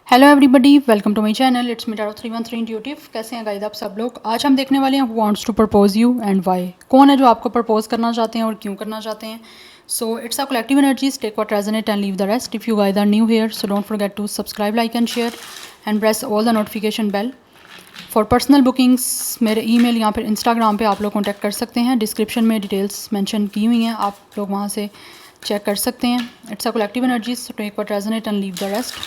Hello everybody, welcome to my channel. It's me Taro 313 intuitive. कैसे हैं guys आप सब लोग? आज हम देखने वाले हैं who wants to propose you and why. कौन है जो आपको प्रपोज करना चाहते हैं और क्यों करना चाहते हैं? So it's a collective energies, take what resonate and leave the rest. If you guys are new here so don't forget to subscribe, like and share and press all the notification bell. For personal bookings मेरे email या फिर Instagram पे आप लोग contact कर सकते हैं। Description में डिटेल्स मेंशन की हुई हैं, आप लोग वहाँ से चेक कर सकते हैं। It's a collective energies, take what resonate and leave the rest.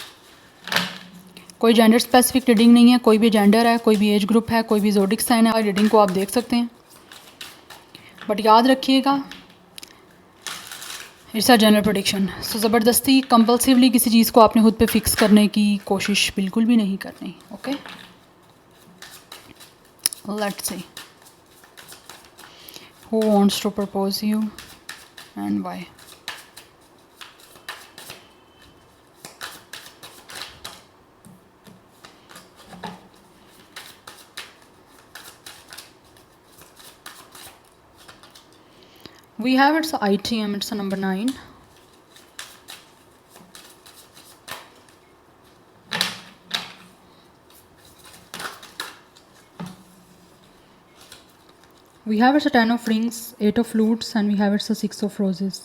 कोई जेंडर स्पेसिफिक रीडिंग नहीं है, कोई भी जेंडर है, कोई भी एज ग्रुप है, कोई भी ज़ोडिक साइन है, रीडिंग को आप देख सकते हैं। बट याद रखिएगा, इट्स अ जनरल प्रेडिक्शन। सो ज़बरदस्ती कंपल्सिवली किसी चीज़ को आपने खुद पे फिक्स करने की कोशिश बिल्कुल भी नहीं करनी। Okay, let's see who wants to propose you and why. We have it's a ITM, it's a number 9. We have it's a 10 of rings, 8 of flutes and we have it's a 6 of roses.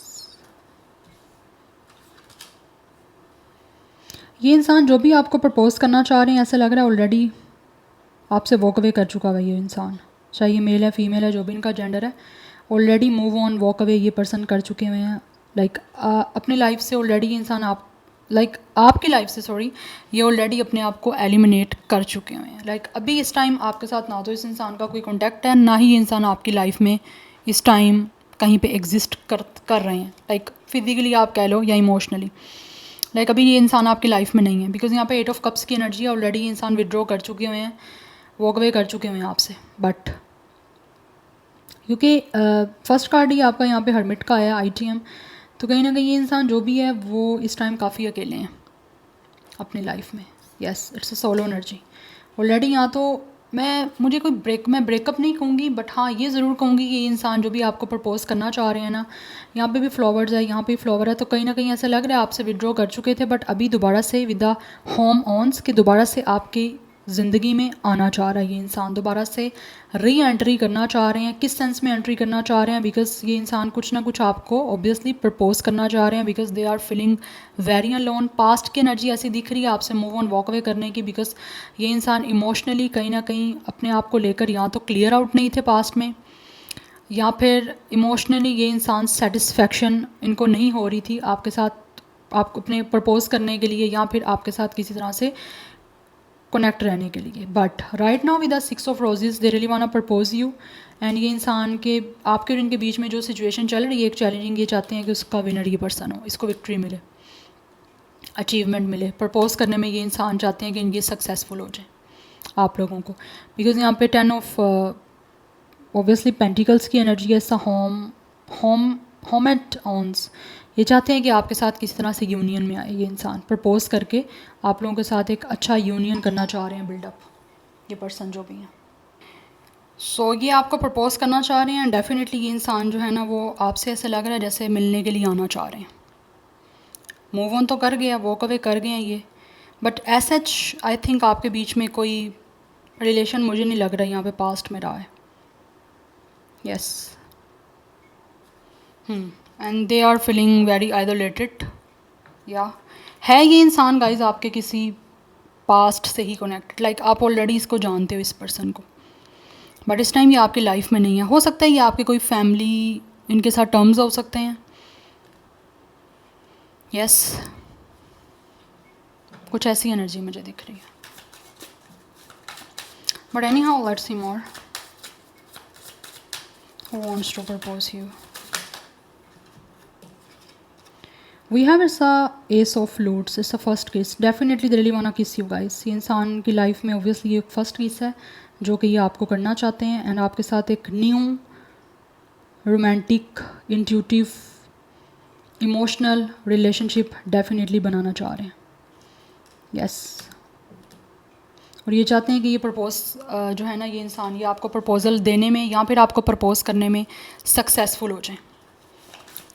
ये इंसान जो भी आपको propose करना चाह रहे हैं, ऐसा लग रहा है ऑलरेडी आपसे वॉक अवे कर चुका है ये इंसान। चाहे ये मेल है फीमेल है, जो भी इनका जेंडर है, already move on walk away ये पर्सन कर चुके हुए हैं। लाइक अपनी लाइफ से ऑलरेडी ये इंसान आपकी लाइफ से ये ऑलरेडी अपने आप को एलिमिनेट कर चुके हुए हैं। अभी इस टाइम आपके साथ ना तो इस इंसान का कोई कॉन्टैक्ट है, ना ही ये इंसान आपकी लाइफ में इस टाइम कहीं पे एग्जिस्ट कर रहे हैं। फिजिकली आप कह लो या इमोशनली। अभी ये इंसान आपकी लाइफ में नहीं है, बिकॉज यहाँ पे 8 ऑफ कप्स की एनर्जी है। ऑलरेडी ये इंसान विड्रॉ कर चुके हुए हैं, वॉक अवे कर चुके हुए हैं आपसे। बट क्योंकि फर्स्ट कार्ड ही आपका यहाँ पे हर्मिट का आया, ITM, तो कहीं ना कहीं ये इंसान जो भी है वो इस टाइम काफ़ी अकेले हैं अपनी लाइफ में। Yes, it's a solo energy already. यहाँ तो मैं ब्रेकअप नहीं कहूँगी, बट हाँ ये ज़रूर कहूँगी कि ये इंसान जो भी आपको प्रपोज करना चाह रहे हैं ना, यहाँ पे भी फ्लावर्स है, यहाँ पे भी फ्लावर है, तो कहीं ना कहीं ऐसा लग रहा है आपसे विड्रॉ कर चुके थे, बट अभी दोबारा से विद द होम ऑन्स के दोबारा से आपकी ज़िंदगी में आना चाह रहा है ये इंसान। दोबारा से री एंट्री करना चाह रहे हैं। किस सेंस में एंट्री करना चाह रहे हैं? बिकॉज ये इंसान कुछ ना कुछ आपको ऑब्वियसली प्रपोज करना चाह रहे हैं, because they are feeling very alone. Past की एनर्जी ऐसी दिख रही है आपसे मूव ऑन वॉक अवे करने की, बिकॉज ये इंसान इमोशनली कहीं ना कहीं अपने आप को लेकर या तो क्लियर आउट नहीं थे पास्ट में, या फिर इमोशनली ये इंसान सेटिस्फेक्शन इनको नहीं हो रही थी आपके साथ, आपको अपने प्रपोज करने के लिए, या फिर आपके साथ किसी तरह से कनेक्ट रहने के लिए। But right now with the 6 of roses they really want propose you. And ये इंसान के आपके और इनके बीच में जो सिचुएशन चल रही है एक चैलेंजिंग, ये चाहते हैं कि उसका विनर ये पर्सन हो, इसको विक्ट्री मिले, अचीवमेंट मिले। प्रपोज करने में ये इंसान चाहते हैं कि इनकी सक्सेसफुल हो जाए आप लोगों को, बिकॉज यहाँ पे 10 ऑफ ऑब्वियसली पेंटिकल्स की एनर्जी है। ऐसा होम एट ऑन्स, ये चाहते हैं कि आपके साथ किसी तरह से यूनियन में आए। ये इंसान प्रपोज करके आप लोगों के साथ एक अच्छा यूनियन करना चाह रहे हैं, बिल्डअप, ये पर्सन जो भी हैं। सो ये आपको प्रपोज करना चाह रहे हैं। डेफिनेटली ये इंसान जो है ना, वो आपसे ऐसे लग रहा है जैसे मिलने के लिए आना चाह रहे हैं। मूव ऑन तो कर गया, वॉक अवे कर गए हैं ये, but as such I think आपके बीच में कोई रिलेशन मुझे नहीं लग रहा यहाँ पे पास्ट में रहा है। Yes, and they are feeling very isolated. या है ये इंसान गाइज आपके किसी पास्ट से ही कनेक्टेड। आप ऑलरेडी इसको जानते हो इस पर्सन को, बट इस टाइम ये आपकी लाइफ में नहीं है। हो सकता है ये आपके कोई फैमिली इनके साथ टर्म्स हो सकते हैं। यस, कुछ ऐसी एनर्जी मुझे दिख रही है। But anyhow let's see more who wants to propose you. We have it's a ace of flutes, it's a first kiss. Definitely they really wanna kiss you guys. ये इंसान की life में obviously ये first किस है जो कि ये आपको करना चाहते हैं, एंड आपके साथ एक new romantic intuitive emotional relationship definitely बनाना चाह रहे हैं। यस, और ये चाहते हैं कि ये प्रपोज जो है ना, ये इंसान ये आपको प्रपोजल देने में या फिर आपको प्रपोज करने में सक्सेसफुल हो जाए।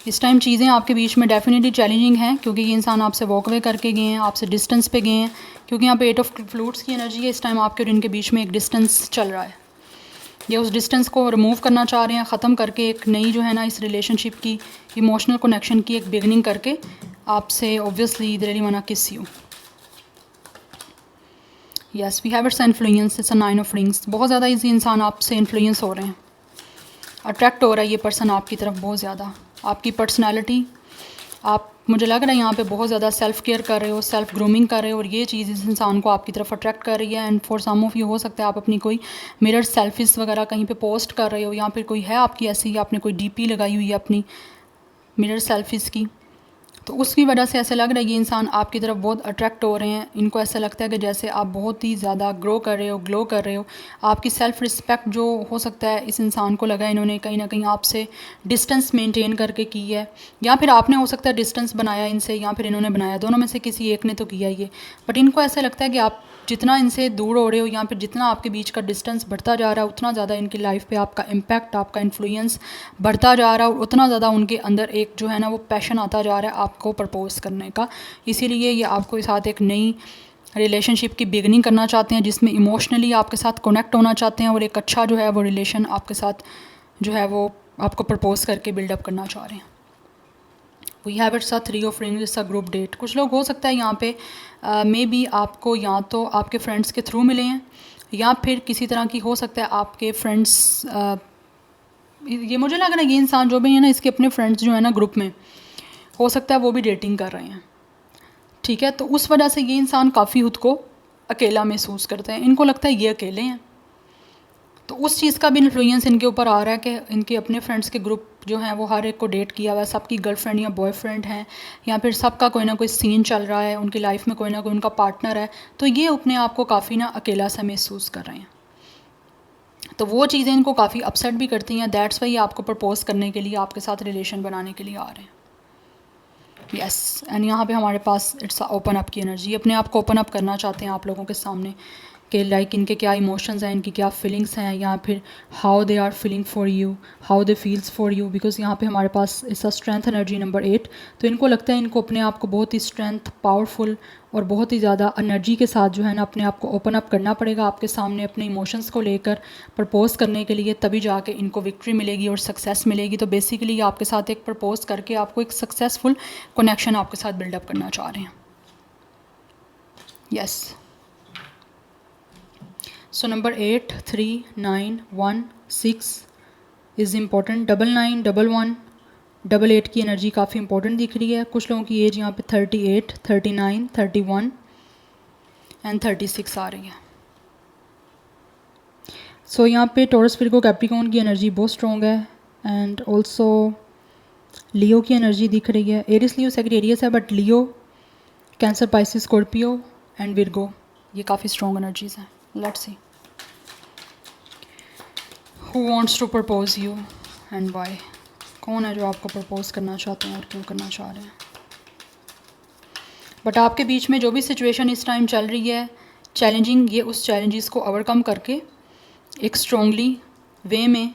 इस टाइम चीज़ें आपके बीच में डेफिनेटली चैलेंजिंग हैं, क्योंकि ये इंसान आपसे वॉक अवे करके गए हैं, आपसे डिस्टेंस पे गए हैं, क्योंकि यहाँ पे 8 ऑफ फ्लूट्स की एनर्जी है। इस टाइम आपके और इनके बीच में एक डिस्टेंस चल रहा है। ये उस डिस्टेंस को रिमूव करना चाह रहे हैं, ख़त्म करके एक नई जो है ना इस रिलेशनशिप की, इमोशनल कनेक्शन की एक बिगनिंग करके आपसे obviously they really want to kiss you. Yes, we have it's influence, it's a 9 of rings. बहुत ज़्यादा इसी इंसान आपसे इन्फ्लुएंस हो रहे हैं, अट्रैक्ट हो रहा है ये पर्सन आपकी तरफ बहुत ज़्यादा। आपकी पर्सनैलिटी, आप, मुझे लग रहा है यहाँ पे बहुत ज़्यादा सेल्फ़ केयर कर रहे हो, सेल्फ़ ग्रूमिंग कर रहे हो, और ये चीज़ इस इंसान को आपकी तरफ अट्रैक्ट कर रही है। And for some of you हो सकता है आप अपनी कोई मिरर सेल्फीज़ वगैरह कहीं पे पोस्ट कर रहे हो, या फिर कोई है आपकी ऐसी, आपने कोई डीपी लगाई हुई है अपनी मिरर सेल्फीज़ की, तो उसकी वजह से ऐसा लग रहा है ये इंसान आपकी तरफ बहुत अट्रैक्ट हो रहे हैं। इनको ऐसा लगता है कि जैसे आप बहुत ही ज़्यादा ग्रो कर रहे हो, ग्लो कर रहे हो। आपकी सेल्फ़ रिस्पेक्ट जो हो सकता है इस इंसान को लगा इन्होंने कहीं ना कहीं आपसे डिस्टेंस मेंटेन करके की है, या फिर आपने हो सकता है डिस्टेंस बनाया इनसे, या फिर इन्होंने बनाया, दोनों में से किसी एक ने तो किया ये। बट इनको ऐसा लगता है कि आप जितना इनसे दूर हो रहे हो, या फिर जितना आपके बीच का डिस्टेंस बढ़ता जा रहा है, उतना ज़्यादा इनकी लाइफ पे आपका इम्पैक्ट, आपका इन्फ्लुएंस बढ़ता जा रहा है, और उतना ज़्यादा उनके अंदर एक जो है ना वो पैशन आता जा रहा है आपको प्रपोज करने का। इसीलिए ये आपके साथ एक नई रिलेशनशिप की बिगनिंग करना चाहते हैं, जिसमें इमोशनली आपके साथ कनेक्ट होना चाहते हैं, और एक अच्छा जो है वो रिलेशन आपके साथ जो है वो आपको प्रपोज करके बिल्डअप करना चाह रहे हैं। We have it's a 3 of rings, it's a group date. कुछ लोग हो सकता है यहाँ पे मे बी आपको या तो आपके फ्रेंड्स के थ्रू मिले हैं, या फिर किसी तरह की हो सकता है आपके फ्रेंड्स, ये मुझे लग रहा है ये इंसान जो भी है ना इसके अपने फ्रेंड्स जो है ना ग्रुप में हो सकता है वो भी डेटिंग कर रहे हैं, ठीक है। तो उस वजह से ये इंसान काफ़ी खुद को अकेला महसूस करते हैं, इनको लगता है ये अकेले हैं। तो उस चीज़ का भी इन्फ्लुएंस इनके ऊपर आ रहा है कि इनके अपने फ्रेंड्स के ग्रुप जो हैं वो हर एक को डेट किया हुआ है, सबकी गर्लफ्रेंड या बॉयफ्रेंड हैं, या फिर सबका कोई ना कोई सीन चल रहा है, उनकी लाइफ में कोई ना कोई उनका पार्टनर है, तो ये अपने आप को काफ़ी ना अकेला सा महसूस कर रहे हैं। तो वो चीज़ें इनको काफ़ी अपसेट भी करती हैं, दैट्स वाई आपको प्रपोज करने के लिए, आपके साथ रिलेशन बनाने के लिए आ रहे हैं। यस, एंड यहाँ पे हमारे पास इट्स ओपन अप की एनर्जी, अपने आप को ओपन अप करना चाहते हैं आप लोगों के सामने कि लाइक इनके क्या इमोशंस हैं, इनकी क्या फीलिंग्स हैं, या फिर how they are feeling for you, how they feels for you. Because यहाँ पे हमारे पास it's a strength energy number 8। तो इनको लगता है इनको अपने आप को बहुत ही स्ट्रेंथ, पावरफुल और बहुत ही ज़्यादा एनर्जी के साथ जो है ना अपने आप को ओपन अप करना पड़ेगा आपके सामने, अपने इमोशंस को लेकर प्रपोज करने के लिए, तभी जाके इनको विक्ट्री मिलेगी और सक्सेस मिलेगी। तो बेसिकली आपके साथ एक प्रपोज करके आपको एक सक्सेसफुल कनेक्शन आपके साथ बिल्डअप करना चाह रहे हैं। Yes, so number 8, 3, 9, 1, 6 is important. 99, 11, 88 की एनर्जी काफ़ी इंपॉर्टेंट दिख रही है। कुछ लोगों की एज यहाँ पे 38, 39, 31 एंड 36 आ रही है। सो यहाँ पे टॉरस, विर्गो, कैप्रिकॉर्न की एनर्जी बहुत स्ट्रॉन्ग है, एंड ऑल्सो लियो की एनर्जी दिख रही है। एरिस, लियो, सैजिटेरियस है, but Leo, Cancer, Pisces, Scorpio and Virgo ये काफ़ी स्ट्रॉन्ग एनर्जीज हैं। Let's see who wants to propose you and why. कौन है जो आपको प्रपोज करना चाहते हैं और क्यों करना चाह रहे हैं। बट आपके बीच में जो भी सिचुएशन इस टाइम चल रही है चैलेंजिंग, ये उस चैलेंजेस को ओवरकम करके एक स्ट्रॉन्गली वे में,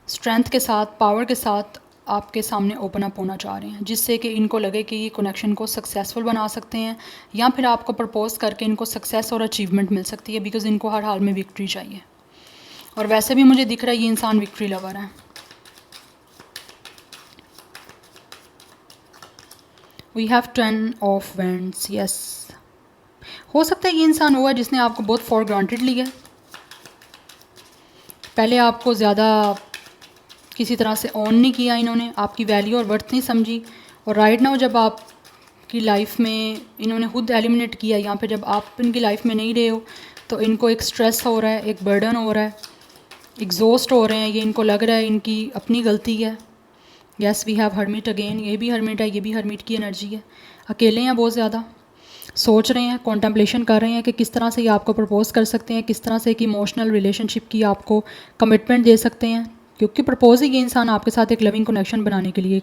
स्ट्रेंथ के साथ, पावर के साथ आपके सामने ओपन अप होना चाह रहे हैं, जिससे कि इनको लगे कि ये कनेक्शन को सक्सेसफुल बना सकते हैं, या फिर आपको प्रपोज करके इनको सक्सेस और अचीवमेंट मिल सकती है। बिकॉज इनको हर हाल में विक्ट्री चाहिए, और वैसे भी मुझे दिख रहा है ये इंसान विक्ट्री लवर है। We have 10 of wands. Yes, हो सकता है ये इंसान हुआ है जिसने आपको बहुत फॉर ग्रांटेड लिया, पहले आपको ज़्यादा किसी तरह से ऑन नहीं किया, इन्होंने आपकी वैल्यू और वर्थ नहीं समझी, और राइट नाउ जब आपकी लाइफ में इन्होंने खुद एलिमिनेट किया, यहाँ पे जब आप इनकी लाइफ में नहीं रहे हो तो इनको एक स्ट्रेस हो रहा है, एक बर्डन हो रहा है, एग्जॉस्ट हो रहे हैं ये, इनको लग रहा है इनकी अपनी गलती है। Yes, we have hermit again, ये भी हर्मिट है, ये भी हर्मिट की एनर्जी है। अकेले हैं बहुत ज़्यादा, सोच रहे हैं, कॉन्टेम्पलेशन कर रहे हैं कि किस तरह से ये आपको प्रपोज कर सकते हैं, किस तरह से एक इमोशनल रिलेशनशिप की आपको कमिटमेंट दे सकते हैं, क्योंकि प्रपोज ही ये इंसान आपके साथ एक लविंग कनेक्शन बनाने के लिए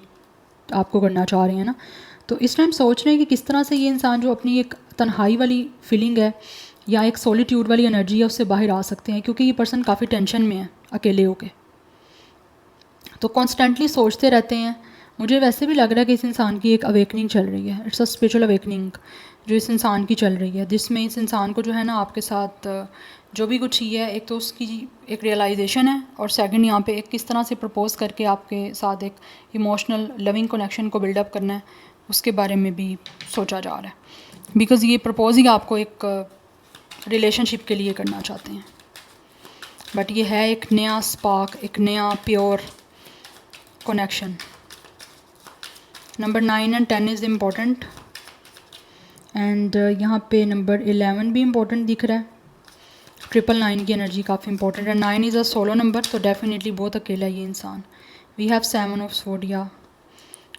आपको करना चाह रहे हैं ना। तो इस टाइम सोच रहे हैं कि किस तरह से ये इंसान जो अपनी एक तन्हाई वाली फीलिंग है या एक सॉलिट्यूड वाली एनर्जी है उससे बाहर आ सकते हैं, क्योंकि ये पर्सन काफ़ी टेंशन में है अकेले होके, तो कॉन्स्टेंटली सोचते रहते हैं। मुझे वैसे भी लग रहा है कि इस इंसान की एक अवेकनिंग चल रही है, इट्स अ स्पिरिचुअल अवेकनिंग जो इस इंसान की चल रही है, जिसमें इस इंसान को जो है ना आपके साथ जो भी कुछ ही है, एक तो उसकी एक रियलाइजेशन है, और सेकंड यहाँ पे एक किस तरह से प्रपोज करके आपके साथ एक इमोशनल लविंग कनेक्शन को बिल्डअप करना है, उसके बारे में भी सोचा जा रहा है। बिकॉज़ ये प्रपोज ही आपको एक रिलेशनशिप के लिए करना चाहते हैं, बट ये है एक नया स्पार्क, एक नया pure connection. Number 9 and 10 is important, and यहाँ पे नंबर 11 भी इम्पोर्टेंट दिख रहा है। 999 की एनर्जी काफ़ी इंपॉर्टेंट है। 9 इज़ अ सोलो नंबर, तो डेफिनेटली बहुत अकेला है ये इंसान। We have 7 of sword. या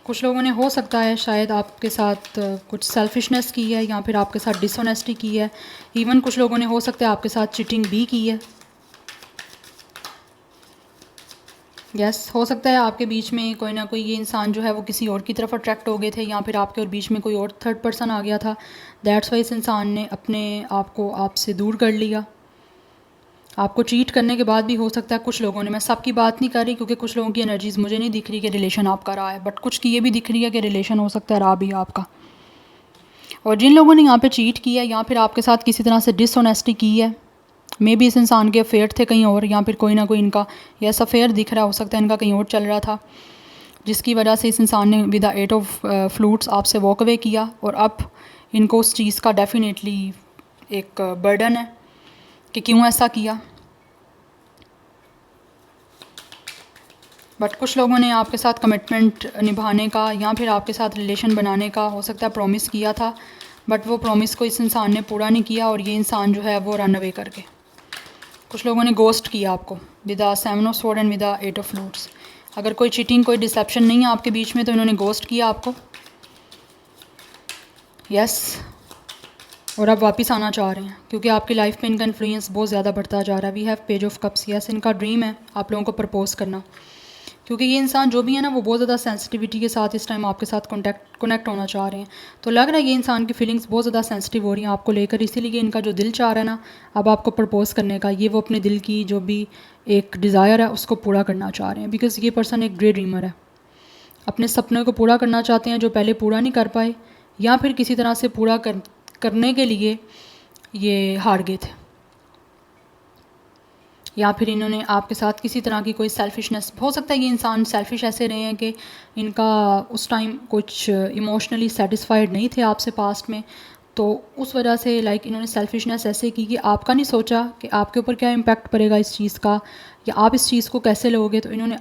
कुछ लोगों ने हो सकता है शायद आपके साथ कुछ सेल्फिशनेस की है, या फिर आपके साथ डिसऑनेस्टी की है। इवन कुछ लोगों ने हो सकता है आपके साथ चीटिंग भी की है। यस, हो सकता है आपके बीच में कोई ना कोई ये इंसान जो है वो किसी और की तरफ अट्रैक्ट हो गए थे, या फिर आपके और बीच में कोई और थर्ड पर्सन आ गया था। दैट्स वाई इस इंसान ने अपने आप को आपसे दूर कर लिया। आपको चीट करने के बाद भी हो सकता है कुछ लोगों ने, मैं सबकी बात नहीं कर रही क्योंकि कुछ लोगों की एनर्जीज मुझे नहीं दिख रही कि रिलेशन आपका रहा है, बट कुछ की ये भी दिख रही है कि रिलेशन हो सकता है रहा भी आपका। और जिन लोगों ने यहाँ पे चीट किया या फिर आपके साथ किसी तरह से डिसऑनेस्टी की है, मे बी इस इंसान के अफेयर थे कहीं और, या फिर कोई ना कोई इनका यस अफेयर दिख रहा, हो सकता है इनका कहीं और चल रहा था, जिसकी वजह से इस इंसान ने विद द 8 ऑफ फ्लूट्स आपसे वॉक अवे किया। और अब इनको उस चीज़ का डेफिनेटली एक बर्डन है कि क्यों ऐसा किया। बट कुछ लोगों ने आपके साथ कमिटमेंट निभाने का या फिर आपके साथ रिलेशन बनाने का हो सकता है प्रॉमिस किया था, बट वो प्रॉमिस को इस इंसान ने पूरा नहीं किया, और ये इंसान जो है वो रन अवे करके, कुछ लोगों ने गोस्ट किया आपको with the 7 of sword and with the 8 of flutes. अगर कोई चीटिंग, कोई डिसेप्शन नहीं है आपके बीच में, तो इन्होंने गोस्ट किया आपको। यस, और अब वापस आना चाह रहे हैं क्योंकि आपकी लाइफ पे इनका इन्फ्लुएंस बहुत ज़्यादा बढ़ता जा रहा है। We have page of cups. Yes, इनका ड्रीम है आप लोगों को प्रपोज करना, क्योंकि ये इंसान जो भी है ना वो बहुत ज़्यादा सेंसिटिविटी के साथ इस टाइम आपके साथ कनेक्ट होना चाह रहे हैं। तो लग रहा है ये इंसान की फीलिंग्स बहुत ज़्यादा सेंसिटिव हो रही हैं आपको लेकर, इसीलिए इनका जो दिल चाह रहा है ना अब आपको प्रपोज करने का, ये वो अपने दिल की जो भी एक डिज़ायर है उसको पूरा करना चाह रहे हैं। बिकॉज़ ये पर्सन एक डे ड्रीमर है, अपने सपने को पूरा करना चाहते हैं जो पहले पूरा नहीं कर पाए, या फिर किसी तरह से पूरा करने के लिए ये हार गए थे, या फिर इन्होंने आपके साथ किसी तरह की कोई सेल्फिशनेस, हो सकता है ये इंसान सेल्फिश ऐसे रहे हैं कि इनका उस टाइम कुछ इमोशनली सेटिस्फाइड नहीं थे आपसे पास्ट में, तो उस वजह से लाइक इन्होंने सेल्फिशनेस ऐसे की कि आपका नहीं सोचा कि आपके ऊपर क्या इम्पैक्ट पड़ेगा इस चीज़ का, या आप इस चीज़ को कैसे लोगे। तो इन्होंने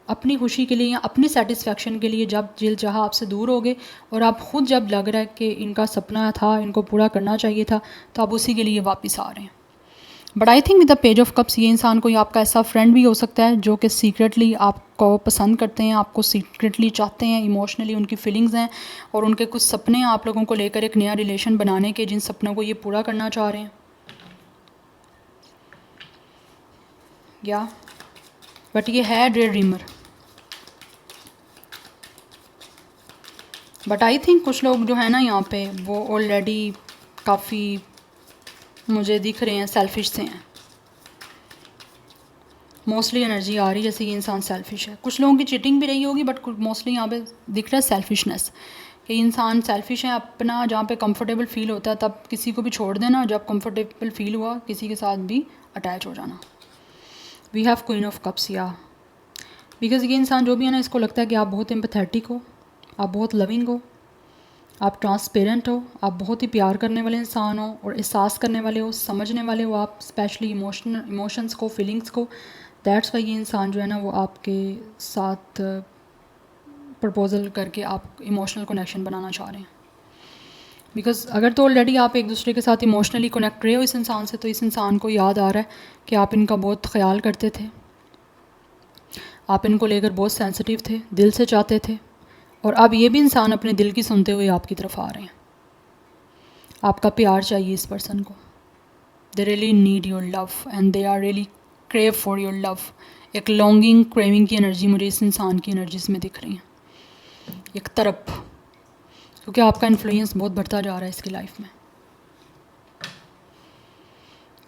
अपनी खुशी के लिए या अपनी सेटिस्फेक्शन के लिए जब दिल चाहा आपसे दूर हो गए, और आप ख़ुद जब लग रहा है कि इनका सपना था, इनको पूरा करना चाहिए था, तो आप उसी के लिए वापस आ रहे हैं। But I think with the page of cups ये इंसान कोई आपका ऐसा फ्रेंड भी हो सकता है जो कि सीक्रेटली आपको पसंद करते हैं, आपको सीक्रेटली चाहते हैं, इमोशनली उनकी फीलिंग्स हैं, और उनके कुछ सपने हैं आप लोगों को लेकर एक नया रिलेशन बनाने के, जिन सपनों को ये पूरा करना चाह रहे हैं। या बट ये है day dreamer. But I think कुछ लोग जो है ना यहाँ पे वो ऑलरेडी काफ़ी मुझे दिख रहे हैं सेल्फिश से हैं। मोस्टली एनर्जी आ रही है जैसे ये इंसान सेल्फिश है। कुछ लोगों की चीटिंग भी रही होगी, बट मोस्टली यहाँ पे दिख रहा है सेल्फिशनेस, कि इंसान सेल्फिश है, अपना जहाँ पे कंफर्टेबल फील होता है तब किसी को भी छोड़ देना, जब कंफर्टेबल फील हुआ किसी के साथ भी अटैच हो जाना। We have queen of cups. या बिकॉज ये इंसान जो भी है ना, इसको लगता है कि आप बहुत एम्पैथेटिक हो, आप बहुत लविंग हो, आप ट्रांसपेरेंट हो, आप बहुत ही प्यार करने वाले इंसान हो और एहसास करने वाले हो, समझने वाले हो आप, स्पेशली इमोशंस को, फीलिंग्स को। दैट्स वाई ये इंसान जो है ना वो आपके साथ प्रपोजल करके आप इमोशनल कनेक्शन बनाना चाह रहे हैं। बिकॉज़ अगर तो ऑलरेडी आप एक दूसरे के साथ इमोशनली कनेक्ट रहे हो इस इंसान से, तो इस इंसान को याद आ रहा है कि आप इनका बहुत ख्याल करते थे, आप इनको लेकर बहुत सेंसिटिव थे, दिल से चाहते थे, और अब ये भी इंसान अपने दिल की सुनते हुए आपकी तरफ आ रहे हैं। आपका प्यार चाहिए इस पर्सन को। They really need your love and they are really crave for your love. एक लॉन्गिंग, क्रेविंग की एनर्जी मुझे इस इंसान की एनर्जीज में दिख रही है, एक तरफ, क्योंकि आपका इन्फ्लुएंस बहुत बढ़ता जा रहा है इसकी लाइफ में।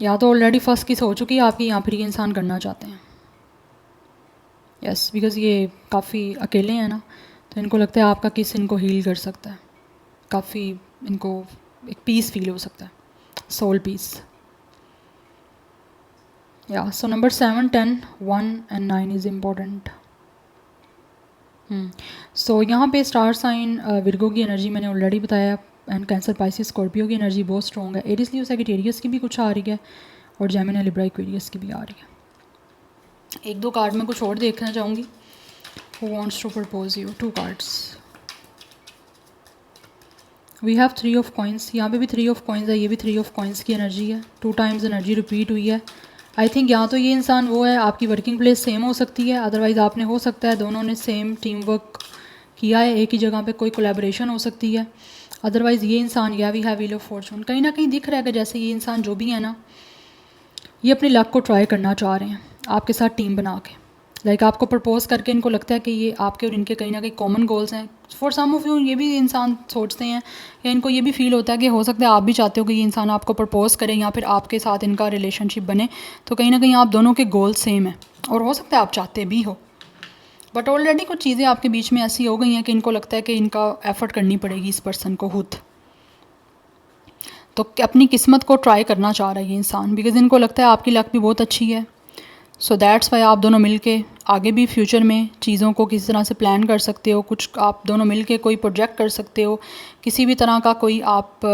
या तो ऑलरेडी फर्स्ट किस हो चुकी है आपकी, या फिर ये इंसान करना चाहते हैं। यस, बिकॉज़ ये काफ़ी अकेले हैं ना, तो इनको लगता है आपका किस इनको हील कर सकता है, काफ़ी इनको एक पीस फील हो सकता है, सोल पीस। या so number 7, 10, 1 and 9 is important. So यहाँ पे स्टार साइन विर्गो की एनर्जी मैंने ऑलरेडी बताया, एंड कैंसर पाइसिस स्कॉर्पियो की एनर्जी बहुत स्ट्रॉन्ग है। एरिस लियो सैजिटेरियस की भी कुछ आ रही है, और जेमिनी लिब्रा एक्वेरियस की भी आ रही है। एक दो कार्ड में कुछ और देखना चाहूँगी। Who wants to propose you, 2 cards. We have 3 of coins, यहाँ पे भी 3 ऑफ कॉइन्स है, ये भी 3 ऑफ कॉइन्स की एनर्जी है। 2 टाइम्स एनर्जी रिपीट हुई है। आई थिंक यहाँ तो ये इंसान वो है, आपकी वर्किंग प्लेस सेम हो सकती है, अदरवाइज़ आपने हो सकता है दोनों ने सेम टीम वर्क किया है, एक ही जगह पे कोई कोलैबोरेशन हो सकती है। अदरवाइज़ ये इंसान, या we have wheel of fortune, कहीं ना कहीं दिख रहा है कि जैसे ये इंसान जो भी है ना, ये अपनी लक को ट्राई करना चाह रहे हैं आपके साथ टीम बना के। लाइक आपको प्रपोज करके इनको लगता है कि ये आपके और इनके कहीं ना कहीं कॉमन गोल्स हैं। फॉर सम ऑफ यू ये भी इंसान सोचते हैं, या इनको ये भी फील होता है कि हो सकता है आप भी चाहते हो कि ये इंसान आपको प्रपोज करे, या फिर आपके साथ इनका रिलेशनशिप बने, तो कहीं ना कहीं आप दोनों के गोल सेम है, और हो सकता है आप चाहते भी हो, बट ऑलरेडी कुछ चीज़ें आपके बीच में ऐसी हो गई हैं कि इनको लगता है कि इनका एफर्ट करनी पड़ेगी इस पर्सन को खुद, तो अपनी किस्मत को ट्राई करना चाह रहा है ये इंसान, बिकॉज इनको लगता है आपकी लक भी बहुत अच्छी है। सो दैट्स वाई आप दोनों मिलके आगे भी फ्यूचर में चीज़ों को किसी तरह से प्लान कर सकते हो, कुछ आप दोनों मिलके कोई प्रोजेक्ट कर सकते हो, किसी भी तरह का कोई आप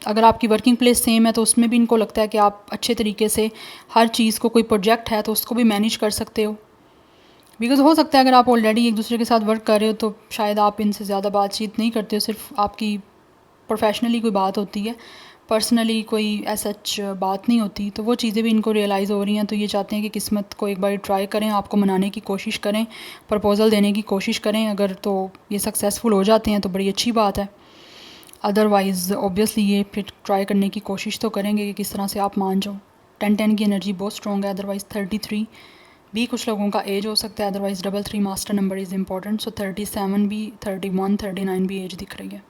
अगर आपकी वर्किंग प्लेस सेम है तो उसमें भी इनको लगता है कि आप अच्छे तरीके से हर चीज़ को, कोई प्रोजेक्ट है तो उसको भी मैनेज कर सकते हो। बिकॉज हो सकता है अगर आप ऑलरेडी एक दूसरे के साथ वर्क कर रहे हो तो शायद आप इनसे ज़्यादा बातचीत नहीं करते हो, सिर्फ आपकी प्रोफेशनली कोई बात होती है, पर्सनली कोई सच बात नहीं होती, तो वो चीज़ें भी इनको रियलाइज़ हो रही हैं। तो ये चाहते हैं कि किस्मत को एक बार ट्राई करें, आपको मनाने की कोशिश करें, प्रपोज़ल देने की कोशिश करें। अगर तो ये सक्सेसफुल हो जाते हैं तो बड़ी अच्छी बात है, अदरवाइज़ ऑब्वियसली ये फिर ट्राई करने की कोशिश तो करेंगे कि किस तरह से आप मान जाओ। 10-10 की एनर्जी बहुत स्ट्रॉन्ग है, अदरवाइज़ 33 भी कुछ लोगों का एज हो सकता है, otherwise 3 master number is important. So 37 भी, 31, 39 भी एज दिख रही है।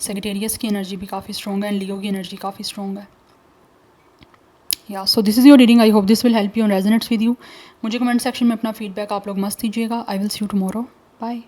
सेजिटेरियस की एनर्जी भी काफ़ी स्ट्रॉन्ग है, एंड लियो की एनर्जी काफ़ी स्ट्रॉन्ग है। या so this is your reading, I hope this will help you and resonates with you. मुझे कमेंट सेक्शन में अपना फीडबैक आप लोग मस्त दीजिएगा। I will see you tomorrow, bye.